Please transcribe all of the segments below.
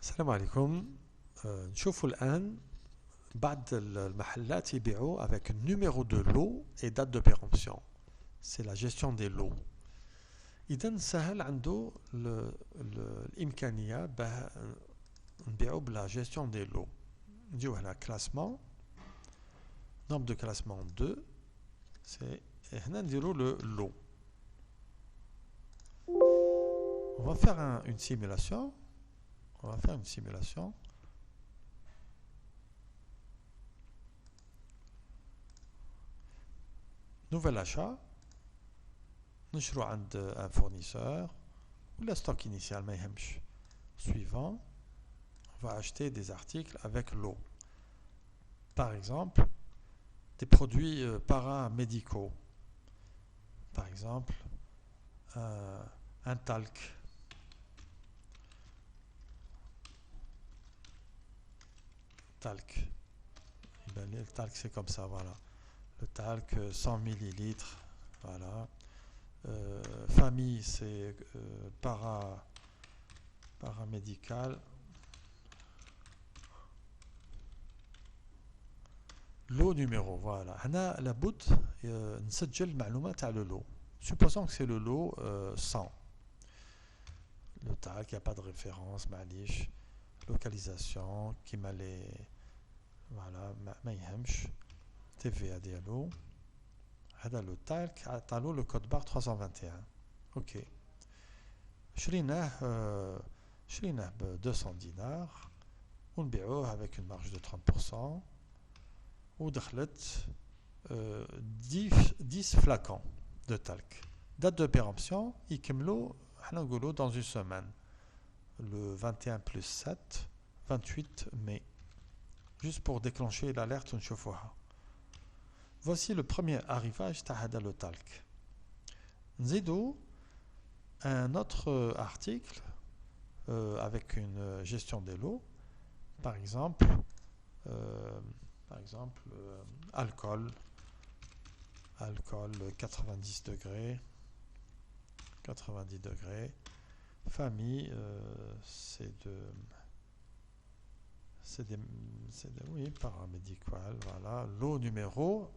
السلام عليكم. نشوفوا الآن بعض المحلات يبيعوا avec numéro de lot et date de péremption. C'est la gestion des lots. إذا سهل عنده الإمكانية باه نبيعوا بلا gestion des lots. نجيو هنا classement, nombre de classement 2, c'est هنا نديروا le lot. On va faire une simulation. On va faire une simulation. Nouvel achat. نشرو عند un fournisseur ou la stock initial ما يهمش. Suivant, on va acheter des articles avec l'eau. Par exemple, des produits paramédicaux. Par exemple, un talc. Le talc c'est comme ça, voilà. Le talc 100 millilitres, voilà. Famille c'est paramédical. L'eau numéro, voilà. هنا لابد نسجل المعلومات على le lot. Supposons que c'est le lot 100. Le talc, il n'y a pas de référence, معليش. Localisation qui m'a les voilà ما يهمش TVA ديالو هذا لو تالك عطالو le code barre 321. OK. شريناه ب 200 دينار ونبيعوه avec une marge de 30% ودخلت 10 flacons de talc. Date de péremption يكملوا حنا نقولوا dans une semaine. Le 21 plus 7, 28 mai. Juste pour déclencher l'alerte ونشوفوها. Voici le premier arrivage تاع هذا le talc. نزيدو un autre article avec une gestion des lots. Par exemple, alcool 90 degrés. Famille, oui, paramédical, voilà. Lot numéro,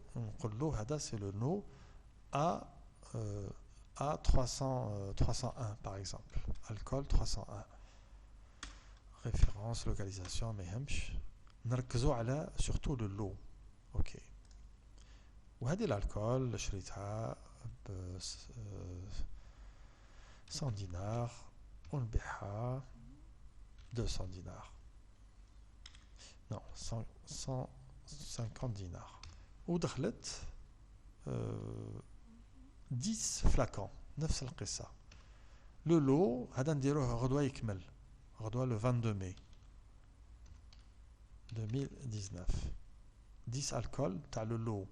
c'est le lot A301 par exemple. Alcool 301. Référence, localisation, mais نركزوا على surtout le lot. OK. وهذه الالكول شريتها ب 100 dinars. On le 200 dinars. Non, 150 dinars. ودخلت 10 flacons. نفس القصة. Le lot هذا نديروه غدوة يكمل. غدوة le 22 mai 2019. 10 alcool تاع le lot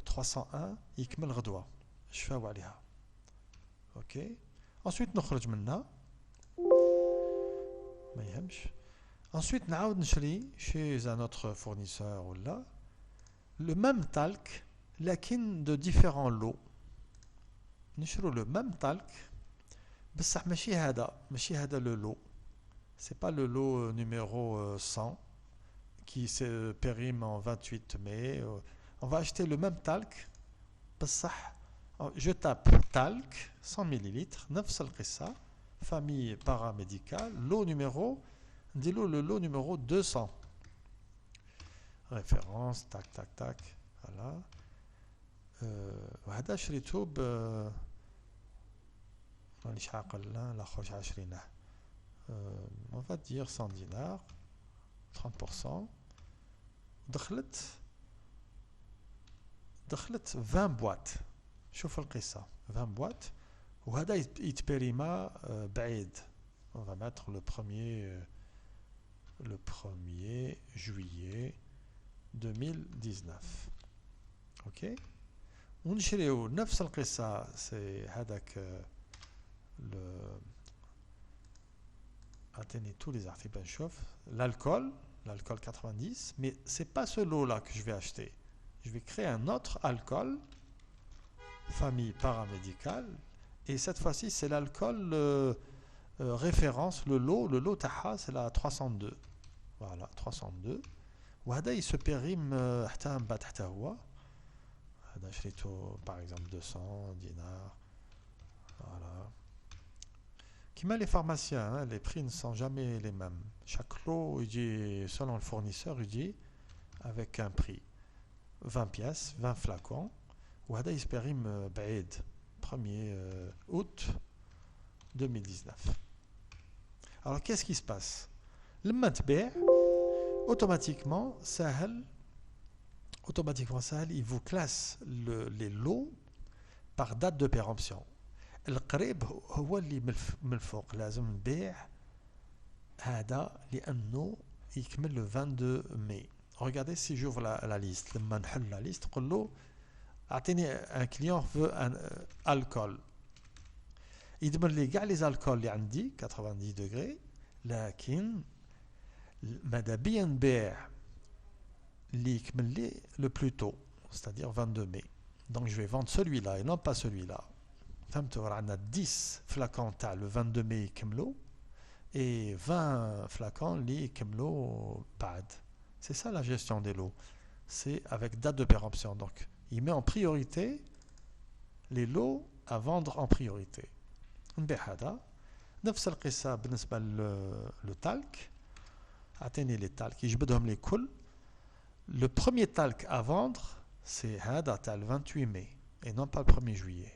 301 يكمل غدوة. شفاو عليها. OK. Ensuite نخرج منها ما يهمش. Ensuite نعاود نشري chez un autre fournisseur ولا le même talc لكن de différents lots. نشرو le même talc بصح ماشي هذا le lot. C'est pas le lot numéro 100 qui se périme en 28 mai. On va acheter le même talc بصح je tape talc 100 millilitres, 9 القصة, famille paramédicale, lot numéro, dis-le le lot numéro 200. Référence, tac, voilà. وهذا شريته ب مانيش عاقل الاخر شحال شريناه. On va dire 100 dinars, 30%. دخلت 20 boîtes. شوف القصة 20 boîtes وهذا يتبريما بعيد. On va mettre le 1er juillet 2019. OK. ونشريو نفس القصة. c'est هذاك attendez tous les articles نشوف l'alcool 90, mais c'est pas ce lot là que je vais acheter. Je vais créer un autre alcool famille paramédicale et cette fois-ci c'est l'alcool référence, le lot taha, c'est la 302. Voilà, 302. وهذا il se périme حتى من بعد حتى هو. هذا شريته par exemple 200 dinars. Voilà. Comme les pharmaciens, hein, les prix ne sont jamais les mêmes. Chaque lot, il dit, selon le fournisseur, il dit avec un prix. 20 pièces, 20 flacons. وهذا il se périme بعيد. 1er août 2019. Alors qu'est-ce qui se passe? لما تبيع automatiquement سهل il vous classe les lots par date de péremption. القريب هو اللي من الفوق لازم نبيع هذا لانه يكمل le 22 mai. Regardez si j'ouvre la liste. لما نحل la liste نقول له اعطيني un client veut un alcool. يدمر لي كاع لي الكول اللي عندي 90 degrés لكن ماذا بيا نبيع اللي يكمل لي le plus tôt, c'est-à-dire 22 mai. Donc je vais vendre celui-là et non pas celui-là. فهمتوا عندنا 10 flacons تاع le 22 mai يكملوا et 20 flacons اللي يكملوا بعد. C'est ça la gestion des lots. C'est avec date de péremption. Donc il met en priorité les lots à vendre en priorité. نبيع هذا نفس القصة بالنسبة للتالك. أعطيني les talcs يجبدهم لي كل. Le premier talc à vendre c'est هذا تاع le 28 mai et non pas le 1er juillet.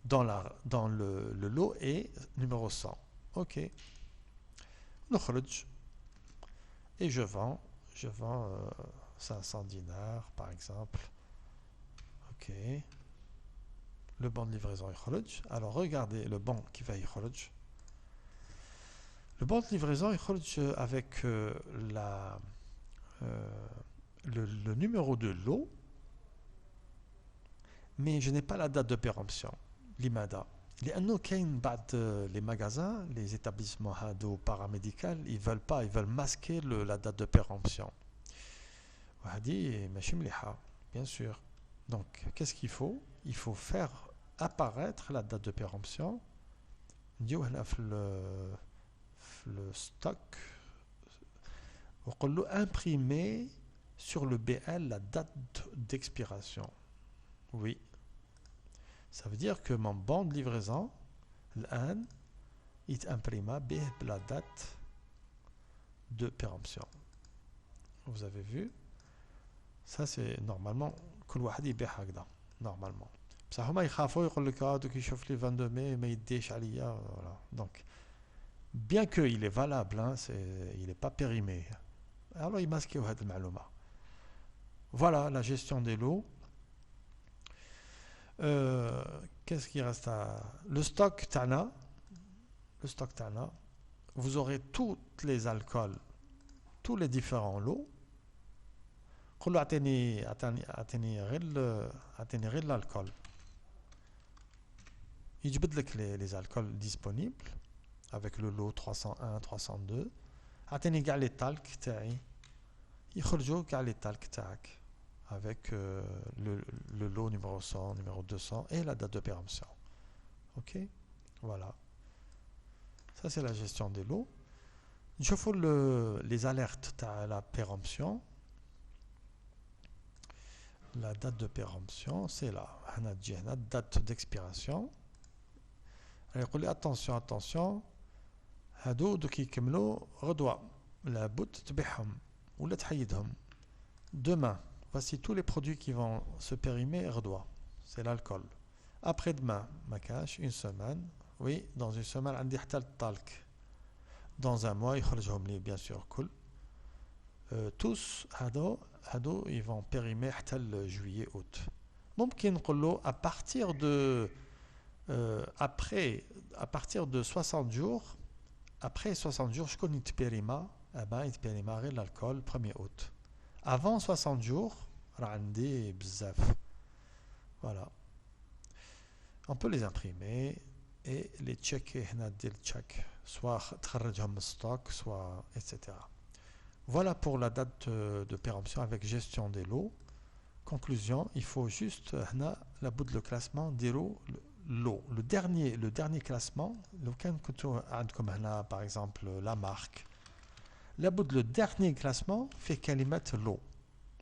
Dans le lot est numéro 100. Ok. نخرج et je vends 500 dinars par exemple. Ok. Le bon de livraison يخرج. Alors regardez le bon qui va يخرج. Le bon de livraison يخرج avec le numéro de lot, mais je n'ai pas la date de péremption. لماذا؟ لأنه كاين بعض les magasins, les établissements هادو paramédicaux, ils veulent masquer la date de péremption. وهذه ماشي مليحة, bien sûr. Donc, qu'est-ce qu'il faut? Il faut faire apparaître la date de péremption. نديو هنا في le stock. وقول له imprimer sur le BL la date d'expiration. Oui. Ça veut dire que mon bon de livraison, الآن يتimprima به la date de péremption. Vous avez vu? Ça c'est normalement كل واحد يبيع هكذا normalement. بصح هما يخافوا يقول لك دوك يشوف لي 22 mai ما يديش عليا. Voilà. Donc bien que il est valable, hein, il n'est pas périmé. Alors il masque هذه المعلومة. Voilà la gestion des lots. Qu'est-ce qui reste le stock تاعنا. Vous aurez tous les alcools, tous les différents lots. قل له اعطيني غير l'alcool. يجبد لك les alcools disponibles avec le lot 301 302. اعطيني كاع les talcs تاعي يخرجوا كاع les talcs تاعك avec le lot numéro 100, numéro 200 et la date de péremption. Ok, voilà. Ça c'est la gestion des lots. Je fais les alertes à la péremption. La date de péremption, c'est là. La date d'expiration. يقول لي attention هادو دوك يكملوا غدوة لابد تبيعهم ولا تحيدهم. Demain, voici tous les produits qui vont se périmer غدوة. C'est l'alcool. Après-demain, ma cache, une semaine. Oui, dans une semaine عندي حتى الطالك. Dans un mois يخرجهم لي bien sûr كل. Tous هادو ils vont périmer حتى le juillet août. ممكن نقول له à partir de 60 jours, après 60 jours, je connais يتبريما, يتبريما غير l'alcool 1er août. Avant 60 jours, راه عندي بزاف. Voilà. On peut les imprimer et les checker هنا دير check, soit تخرجهم من stock, soit etc. Voilà pour la date de péremption avec gestion des lots. Conclusion, il faut juste هنا لابد le classement ديرو l'eau. Le dernier classement, par exemple la marque, le dernier classement fait kalimat l'eau.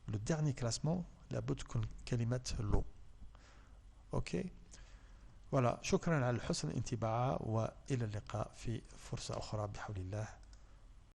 Le dernier classement, kalimat l'eau. Ok. Voilà. شكرا على حسن الانتباه وإلى اللقاء في فرصة أخرى بحول الله.